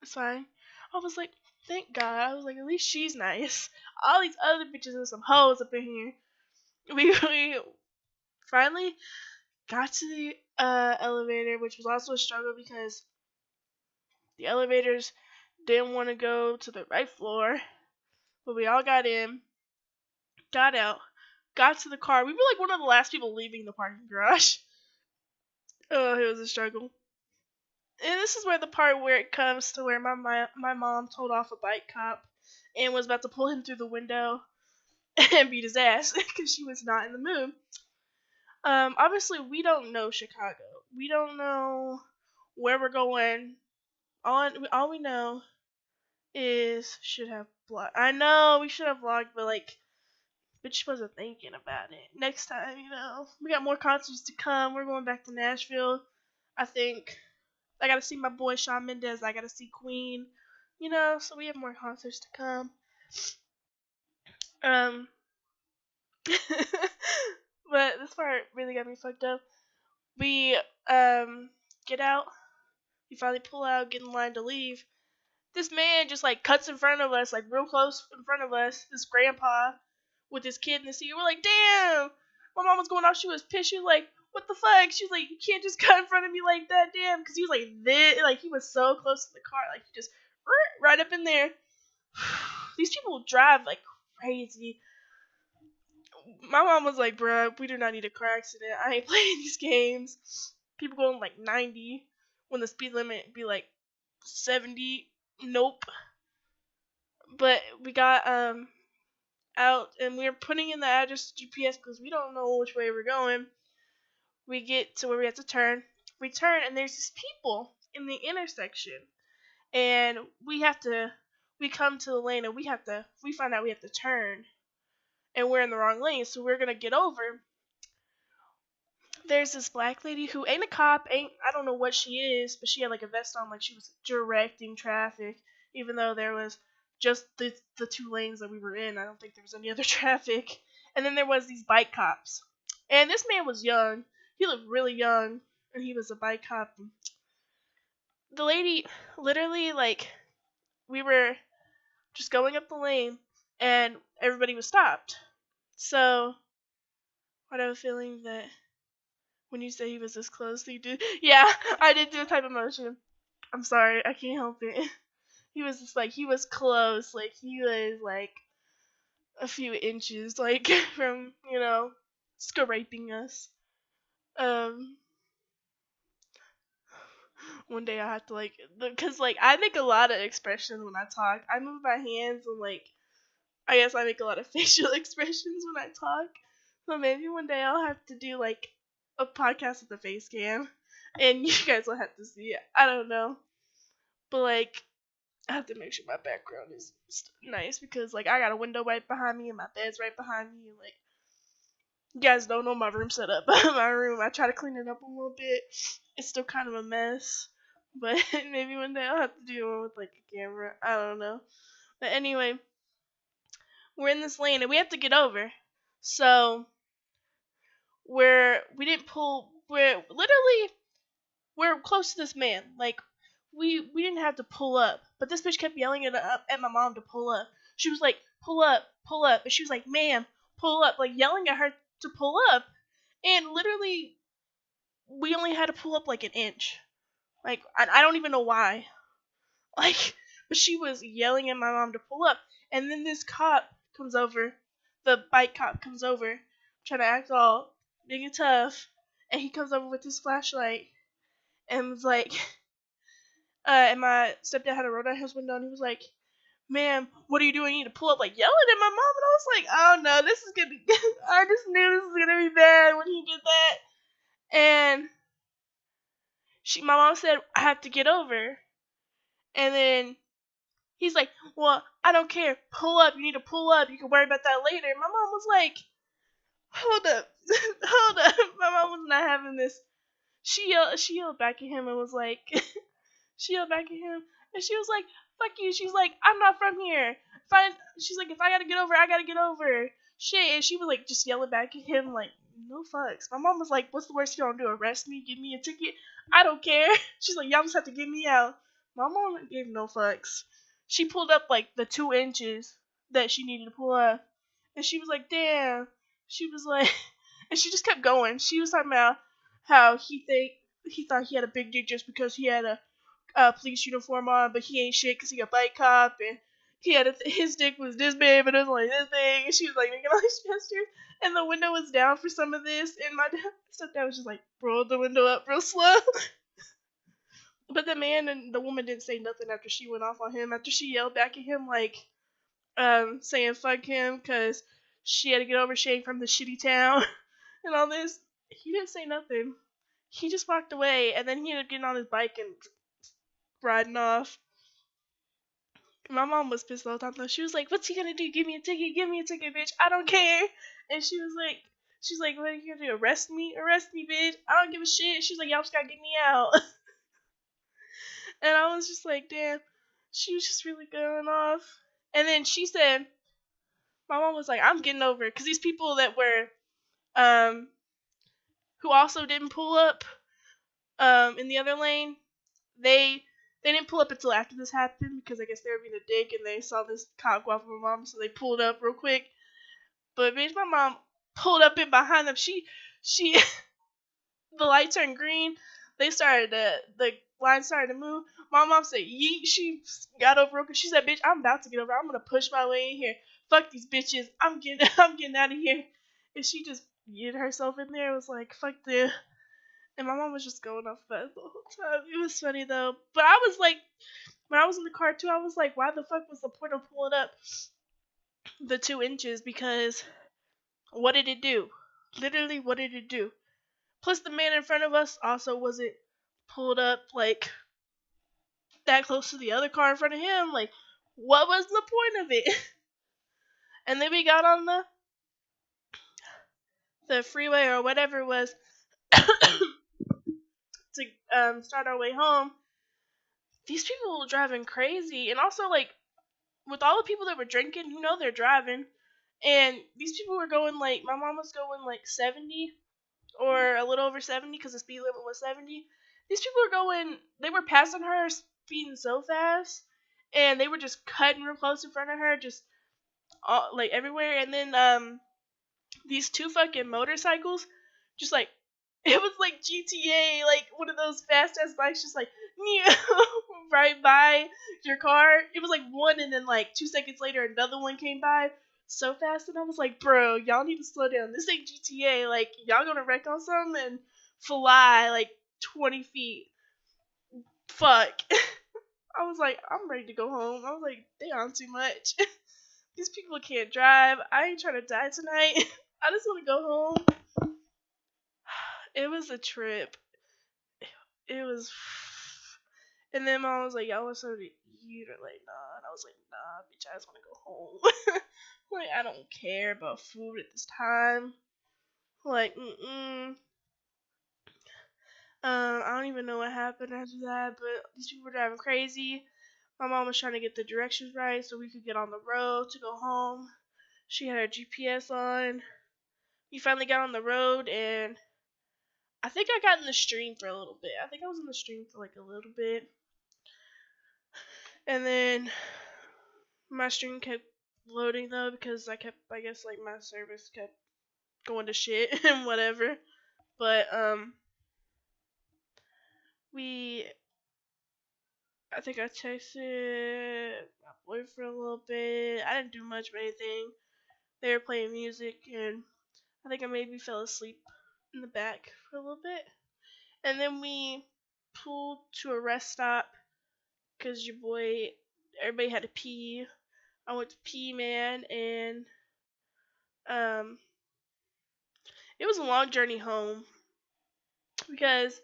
it's fine. I was like, thank God. I was like, at least she's nice. All these other bitches are some hoes up in here. We finally got to the elevator, which was also a struggle because the elevators didn't want to go to the right floor. But we all got in, got out, got to the car. We were like one of the last people leaving the parking garage. Oh, it was a struggle. And this is where the part where it comes to where my mom told off a bike cop and was about to pull him through the window and beat his ass because she was not in the mood. Obviously, we don't know Chicago. We don't know where we're going. All we know is should have vlogged. I know we should have vlogged, but like, bitch wasn't thinking about it. Next time, we got more concerts to come. We're going back to Nashville. I think I gotta see my boy Shawn Mendes. I gotta see Queen. So we have more concerts to come. Um, but this part really got me fucked up. We get out. We finally pull out, get in line to leave. This man just like cuts in front of us, like real close in front of us. This grandpa with his kid in the seat. We're like, damn. My mom was going off. She was pissed. She was like, what the fuck? She was like, you can't just cut in front of me like that, damn. Because he was like this, like he was so close to the car, like he just right up in there. These people drive like crazy. My mom was like, bruh, we do not need a car accident. I ain't playing these games. People going like 90 when the speed limit be like 70. Nope. But we got out and we were putting in the address to GPS because we don't know which way we're going. We get to where we have to turn. We turn and there's these people in the intersection. And we come to the lane and we find out we have to turn. And we're in the wrong lane, so we're gonna get over. There's this black lady who ain't a cop, I don't know what she is, but she had like a vest on, like she was directing traffic, even though there was just the two lanes that we were in. I don't think there was any other traffic. And then there was these bike cops. And this man was young. He looked really young, and he was a bike cop. The lady, literally, like, we were just going up the lane, and everybody was stopped. So, I have a feeling that when you say he was this close, you did. Yeah, I did do a type of motion. I'm sorry, I can't help it. He was just like, he was close. Like, he was like a few inches, like, from, scraping us. One day I have to, like, because, like, I make a lot of expressions when I talk. I move my hands and, like, I guess I make a lot of facial expressions when I talk. So maybe one day I'll have to do, like, a podcast with a face cam. And you guys will have to see it. I don't know. But, like, I have to make sure my background is nice because, like, I got a window right behind me and my bed's right behind me. And, like, you guys don't know my room setup. My room, I try to clean it up a little bit. It's still kind of a mess. But maybe one day I'll have to do one with, like, a camera. I don't know. But anyway, we're in this lane and we have to get over. So, we're literally we're close to this man. Like, we didn't have to pull up, but this bitch kept yelling at my mom to pull up. She was like, pull up, and she was like, ma'am, pull up, like yelling at her to pull up, and literally we only had to pull up like an inch. Like, I don't even know why. Like, but she was yelling at my mom to pull up, and then this cop comes over, the bike cop comes over, trying to act all big and tough, and he comes over with his flashlight and was like, and my stepdad had a roll down his window, and he was like, "Ma'am, what are you doing? You need to pull up," like yelling at my mom, and I was like, "Oh no, this is gonna." I just knew this was gonna be bad when he did that, and my mom said, "I have to get over," and then he's like, "Well, I don't care. Pull up. You need to pull up. You can worry about that later." My mom was like, "Hold up, hold up." My mom was not having this. She yelled back at him and was like, she yelled back at him and she was like, "Fuck you." She's like, "I'm not from here. She's like, if I gotta get over, I gotta get over." Shit, and she was like, just yelling back at him like, no fucks. My mom was like, "What's the worst you're gonna do? Arrest me? Give me a ticket? I don't care." She's like, "Y'all just have to get me out." My mom gave no fucks. She pulled up like the 2 inches that she needed to pull up, and she was like, "Damn." She was like, and she just kept going. She was talking about how he thought he had a big dick just because he had a police uniform on, but he ain't shit because he a bike cop, and he had his dick was this big, but it was only this big, and she was like making all these gestures, and the window was down for some of this, and my stepdad was just like, rolled the window up real slow. But the man and the woman didn't say nothing after she went off on him, after she yelled back at him like, saying fuck him because she had to get over Shane from the shitty town and all this. He didn't say nothing. He just walked away, and then he ended up getting on his bike and riding off. My mom was pissed all the time though. She was like, "What's he gonna do? Give me a ticket, bitch. I don't care." And she's like, "What are you gonna do? Arrest me? Arrest me, bitch. I don't give a shit." She's like, "Y'all just gotta get me out." And I was just like, damn. She was just really going off. And then she said, my mom was like, "I'm getting over it," because these people that were, who also didn't pull up, in the other lane, they didn't pull up until after this happened because I guess they were being a dick and they saw this cop go off of my mom, so they pulled up real quick. But bitch, my mom pulled up in behind them. She the light turned green. The line started to move. My mom said yeet. She got over real quick. She said, "Bitch, I'm about to get over. I'm gonna push my way in here. Fuck these bitches. I'm getting out of here." And she just yeeted herself in there. It was like, fuck this. And my mom was just going off about it the whole time. It was funny though. But I was like, when I was in the car too, I was like, why the fuck was the point of pulling up the 2 inches? Because what did it do? Literally, what did it do? Plus, the man in front of us also wasn't pulled up like that close to the other car in front of him. Like, what was the point of it? And then we got on the freeway or whatever it was to start our way home. These people were driving crazy, and also like with all the people that were drinking, they're driving, and these people were going like my mom was going like 70 or a little over 70 because the speed limit was 70. These people were going, they were passing her speeding so fast, and they were just cutting real close in front of her, just like everywhere. And then these two fucking motorcycles, just like it was like GTA, like one of those fast ass bikes, just like right by your car. It was like one, and then like 2 seconds later, another one came by so fast, and I was like, bro, y'all need to slow down. This ain't GTA. Like, y'all gonna wreck on something and fly like 20 feet. Fuck. I was like, I'm ready to go home. I was like, they on too much. These people can't drive. I ain't trying to die tonight. I just want to go home. It was a trip. It was. And then mom was like, "Y'all want something to eat?" Or like, "Nah." And I was like, "Nah, bitch, I just want to go home." Like, I don't care about food at this time. Like, I don't even know what happened after that, but these people were driving crazy. My mom was trying to get the directions right so we could get on the road to go home. She had her GPS on. We finally got on the road, and I think I got in the stream for a little bit. I think I was in the stream for like a little bit. And then my stream kept loading though because I guess like my service kept going to shit and whatever. But we I think I texted my boyfriend a little bit. I didn't do much of anything. They were playing music and I think I maybe fell asleep in the back for a little bit. And then we pulled to a rest stop because everybody had to pee. I went to pee, man, and um, it was a long journey home because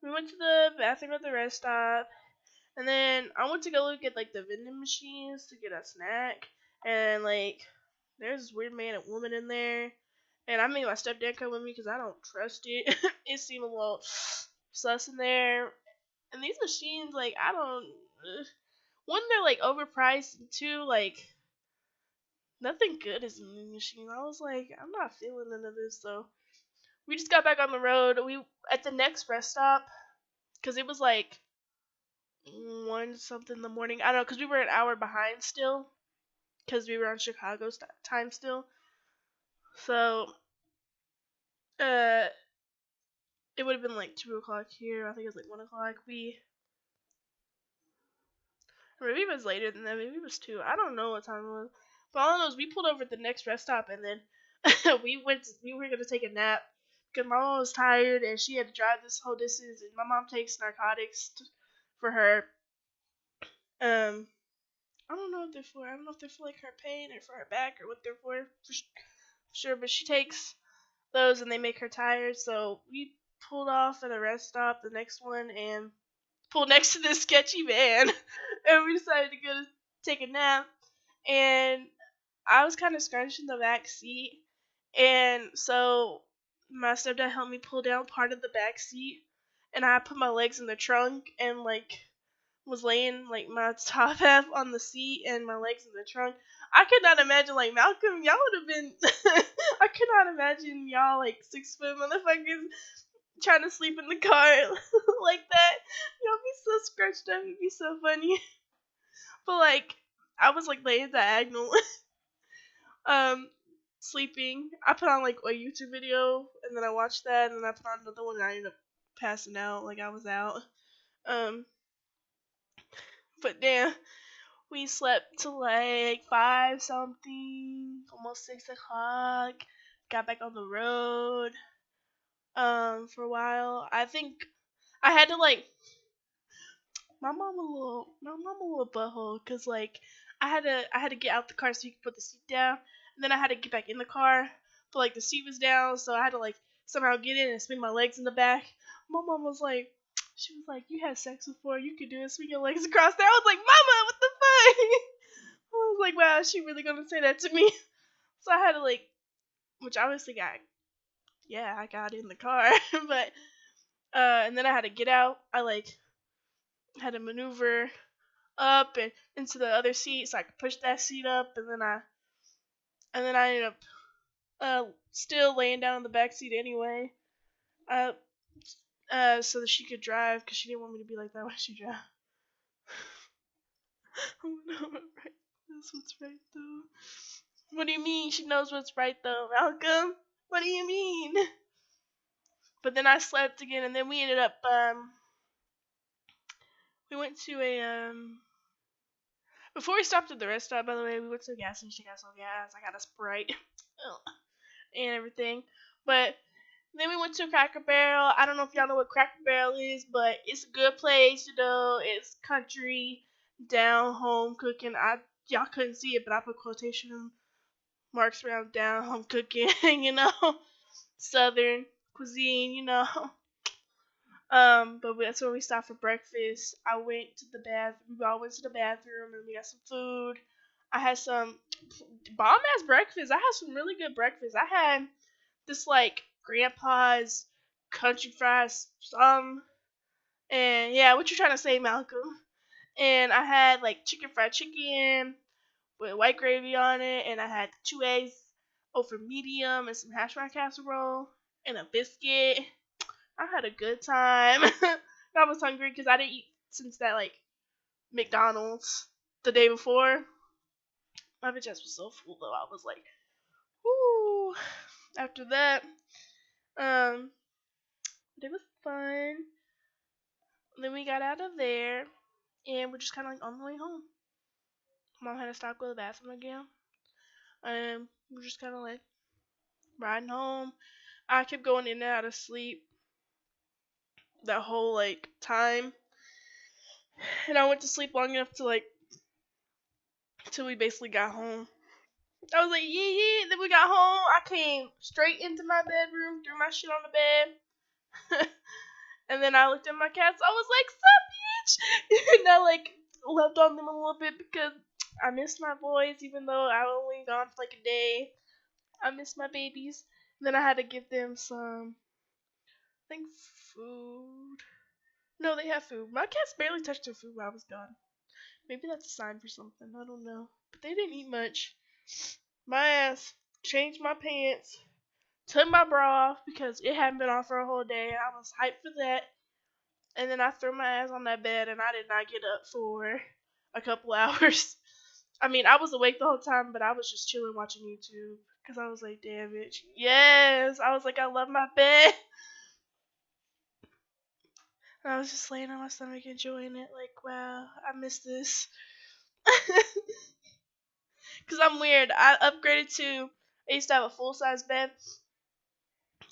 we went to the bathroom at the rest stop, and then I went to go look at like the vending machines to get a snack, and like there's this weird man and woman in there, and I made my stepdad come with me because I don't trust it. It seemed a little sus in there, and these machines like I don't. One, they're like overpriced, and two, like nothing good is in the machine. I was like, I'm not feeling none of this. So we just got back on the road. We at the next rest stop because it was like 1 something in the morning. I don't know because we were an hour behind still because we were on Chicago time still. So uh, it would have been like 2 o'clock here. I think it was like 1 o'clock. Maybe it was later than that. Maybe it was 2. I don't know what time it was. But all I know is we pulled over at the next rest stop and then we were gonna take a nap because my mom was tired and she had to drive this whole distance and my mom takes narcotics for her. I don't know what they're for. I don't know if they're for like her pain or for her back or what they're for sure. But she takes those and they make her tired. So we pulled off at a rest stop, the next one, and pulled next to this sketchy van, and we decided to go to take a nap. And I was kind of scrunched in the back seat, and so my stepdad helped me pull down part of the back seat, and I put my legs in the trunk and like was laying like my top half on the seat and my legs in the trunk. I could not imagine like Malcolm, y'all would have been. I could not imagine y'all like 6 foot motherfuckers trying to sleep in the car like that. Y'all be so scratched up. It'd be so funny. But like, I was like laying diagonal, um, sleeping. I put on like a YouTube video, and then I watched that, and then I put on another one, and I ended up passing out. Like I was out. Um, but damn, we slept till like 5 something, almost 6 o'clock. Got back on the road. For a while. I think I had to like my mom a little butthole because like I had to get out the car so you could put the seat down, and then I had to get back in the car, but like the seat was down, so I had to like somehow get in and swing my legs in the back. My mom was like, she was like, you had sex before, you could do it, swing your legs across there. I was like, Mama, what the fuck? I was like, wow, is she really gonna say that to me? So I had to like, which obviously I got in the car, but and then I had to get out. I like had to maneuver up and into the other seat so I could push that seat up, and then I ended up still laying down in the back seat anyway, uh, so that she could drive because she didn't want me to be like that when she drove. Oh no, right? That's what's right though. What do you mean she knows what's right though, Malcolm? What do you mean? But then I slept again, and then we ended up we went to a before we stopped at the rest stop, by the way, we went to the gas station, got some gas. I got a Sprite and everything. But then we went to Cracker Barrel. I don't know if y'all know what Cracker Barrel is, but it's a good place, you know. It's country, down home cooking. Y'all couldn't see it, but I put quotation marks around down home cooking, you know. Southern cuisine, you know. But that's where we stopped for breakfast. I went to the bathroom. We all went to the bathroom and we got some food. I had some bomb ass breakfast. I had some really good breakfast. I had this like grandpa's country fries, and yeah, what you trying to say, Malcolm? And I had like fried chicken with white gravy on it, and I had 2 eggs over medium and some hash brown casserole and a biscuit. I had a good time. I was hungry because I didn't eat since that like McDonald's the day before. My bitch ass was so full though. I was like, whoo. After that, um, it was fun. Then we got out of there and we're just kind of like on the way home. Mom had to stop go to the bathroom again. We're just kind of like riding home. I kept going in and out of sleep that whole like time, and I went to sleep long enough to like till we basically got home. I was like, yeah, yeah. Then we got home. I came straight into my bedroom, threw my shit on the bed, and then I looked at my cats. I was like, sup, bitch? And I like loved on them a little bit because I missed my boys, even though I only gone for like a day. I missed my babies. And then I had to give them some, I think, food. No, they have food. My cats barely touched their food while I was gone. Maybe that's a sign for something. I don't know. But they didn't eat much. My ass changed my pants, took my bra off because it hadn't been on for a whole day. I was hyped for that. And then I threw my ass on that bed and I did not get up for a couple hours. I mean, I was awake the whole time, but I was just chilling watching YouTube because I was like, damn it. Yes. I was like, I love my bed. And I was just laying on my stomach enjoying it. Like, wow, I miss this. Because I'm weird. I used to have a full size bed.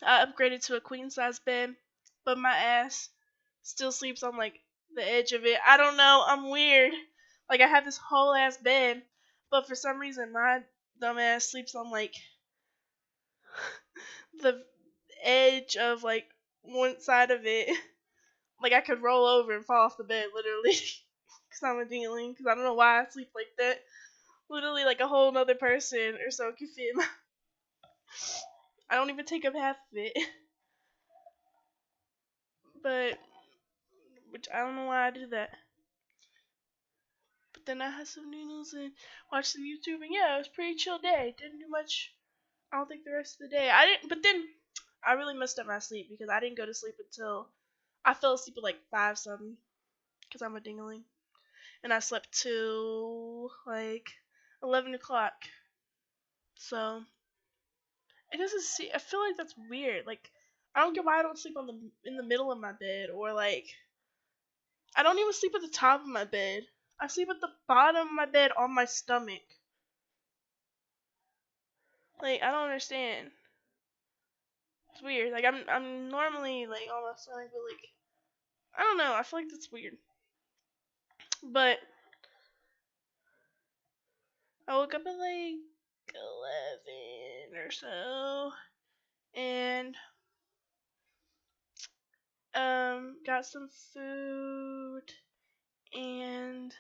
I upgraded to a queen size bed, but my ass still sleeps on like the edge of it. I don't know. I'm weird. Like I have this whole ass bed, but for some reason my dumb ass sleeps on like the edge of like one side of it. Like I could roll over and fall off the bed literally. Because I'm a dealing. Because I don't know why I sleep like that. Literally like a whole nother person or so could fit. I don't even take up half of it. But which I don't know why I do that. But then I had some noodles and watched some YouTube, and yeah, it was a pretty chill day. Didn't do much. I don't think the rest of the day. I didn't. But then I really messed up my sleep because I didn't go to sleep until I fell asleep at like 5 something because I'm a dingling, and I slept till like 11 o'clock. So it doesn't see. I feel like that's weird. Like I don't get why I don't sleep on in the middle of my bed or like I don't even sleep at the top of my bed. I sleep at the bottom of my bed on my stomach. Like I don't understand. It's weird. Like I'm normally like on my stomach, but like I don't know. I feel like that's weird. But I woke up at like 11 or so, and got some food and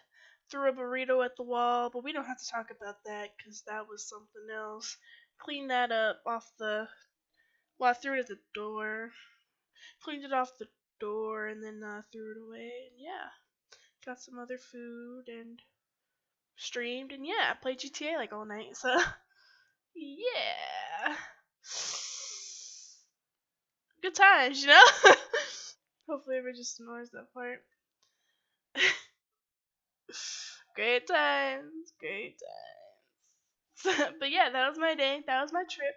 threw a burrito at the wall. But we don't have to talk about that because that was something else. Cleaned that up off the. Well, I threw it at the door. Cleaned it off the door and then threw it away. And yeah, got some other food and streamed and yeah, I played GTA like all night. So yeah, good times, you know. Hopefully, everybody just ignores that part. Great times, great times. But yeah, that was my day. That was my trip.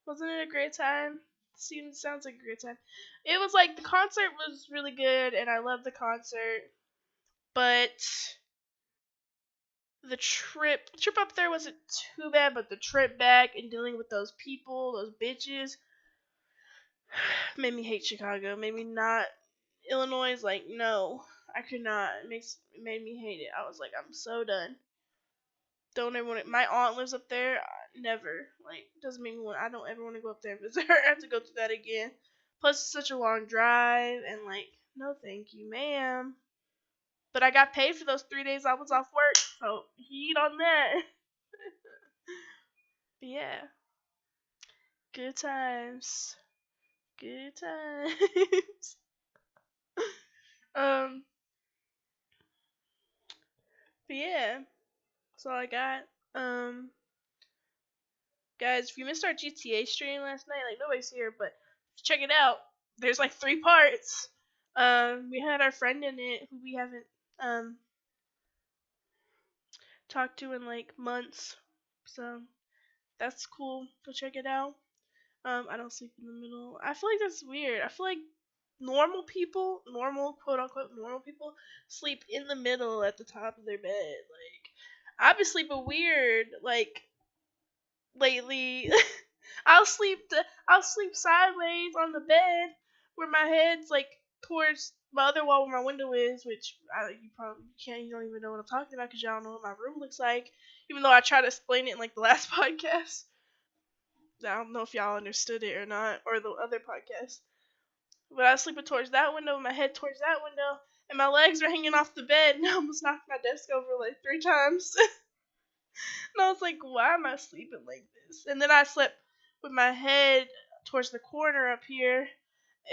Wasn't it a great time? Sounds like a great time. It was like the concert was really good, and I loved the concert. But the trip up there wasn't too bad, but the trip back and dealing with those people, those bitches, made me hate Chicago. Made me not. Illinois is like, no, I could not. It made me hate it. I was like, I'm so done. Don't ever want it. My aunt lives up there. Never. Like, doesn't make me want. I don't ever want to go up there and visit her. I have to go through that again. Plus, it's such a long drive, and like, no, thank you, ma'am. But I got paid for those 3 days I was off work, so heat on that. But yeah, good times. Good times. um, but yeah, that's all I got. Um, guys, if you missed our GTA stream last night, like nobody's here, but check it out. there's like 3 parts. We had our friend in it who we haven't um talked to in like months, so that's cool. Go check it out. I don't sleep in the middle. I feel like that's weird. I feel like normal people, normal quote unquote normal people, sleep in the middle at the top of their bed. Like I've been sleeping weird. Like lately, I'll sleep sideways on the bed where my head's like towards my other wall where my window is, which you probably can't. You don't even know what I'm talking about because y'all don't know what my room looks like. Even though I tried to explain it in like the last podcast. I don't know if y'all understood it or not, or the other podcast. But I was sleeping towards that window, my head towards that window, and my legs were hanging off the bed, and I almost knocked my desk over like 3 times. And I was like, why am I sleeping like this? And then I slept with my head towards the corner up here,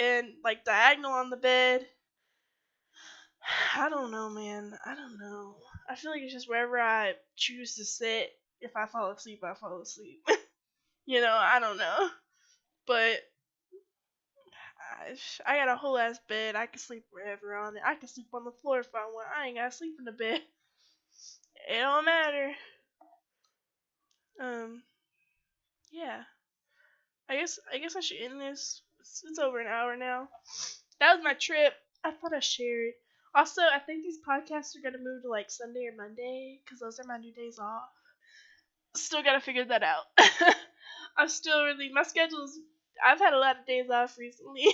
and like diagonal on the bed. I don't know, man. I don't know. I feel like it's just wherever I choose to sit. If I fall asleep, I fall asleep. I don't know. But I got a whole ass bed. I can sleep wherever on it. I can sleep on the floor if I want. I ain't gotta sleep in the bed. It don't matter. Um, yeah. I guess I should end this. It's over an hour now. That was my trip. I thought I'd share it. Also, I think these podcasts are gonna move to like Sunday or Monday because those are my new days off. Still gotta figure that out. I'm still really my schedule's. I've had a lot of days off recently.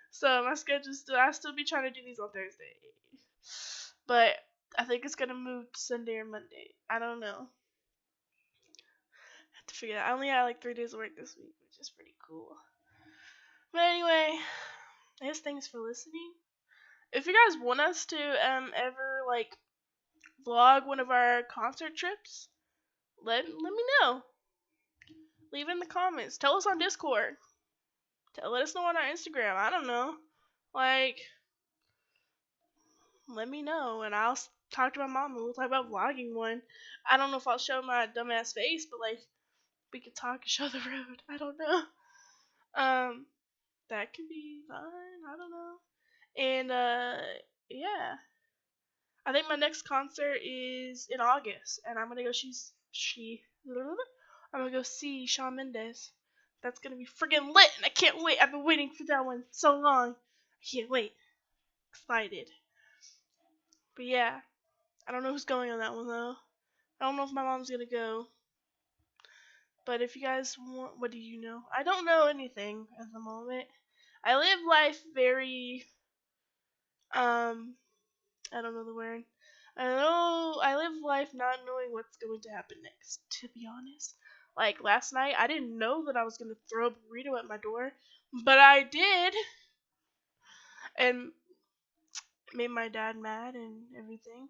So my schedule's still. I still be trying to do these on Thursday, but I think it's gonna move to Sunday or Monday. I don't know. I have to figure it out. I only had like 3 days of work this week, which is pretty cool. But anyway, I guess thanks for listening. If you guys want us to ever like vlog one of our concert trips, let me know. Leave it in the comments. Tell us on Discord. Let us know on our Instagram. I don't know. Like, let me know, and I'll talk to my mom and we'll talk about vlogging one. I don't know if I'll show my dumbass face, but like, we could talk and show the road. I don't know. That could be fun. I don't know. And yeah, I think my next concert is in August, and I'm gonna go I'm gonna go see Shawn Mendes. That's gonna be friggin' lit, and I can't wait. I've been waiting for that one so long. I can't wait. Excited. But yeah, I don't know who's going on that one though. I don't know if my mom's gonna go. But if you guys want, what do you know? I don't know anything at the moment. I live life very, I don't know the word. I live life not knowing what's going to happen next, to be honest. Like last night, I didn't know that I was going to throw a burrito at my door, but I did. And made my dad mad and everything.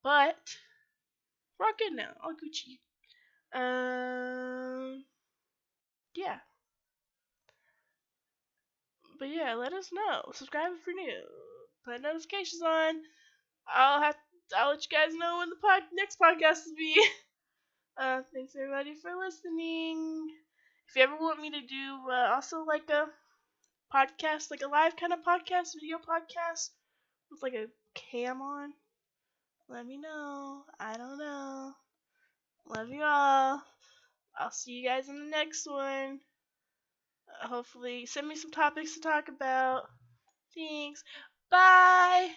But we're all good now. All Gucci. Yeah. But yeah, let us know. Subscribe if you're new. Put notifications on. I'll have I'll let you guys know when the next podcast will be. Thanks everybody for listening. If you ever want me to do also like a podcast, like a live kind of podcast, video podcast with like a cam on, let me know. I don't know. Love you all. I'll see you guys in the next one. Hopefully, send me some topics to talk about. Thanks. Bye.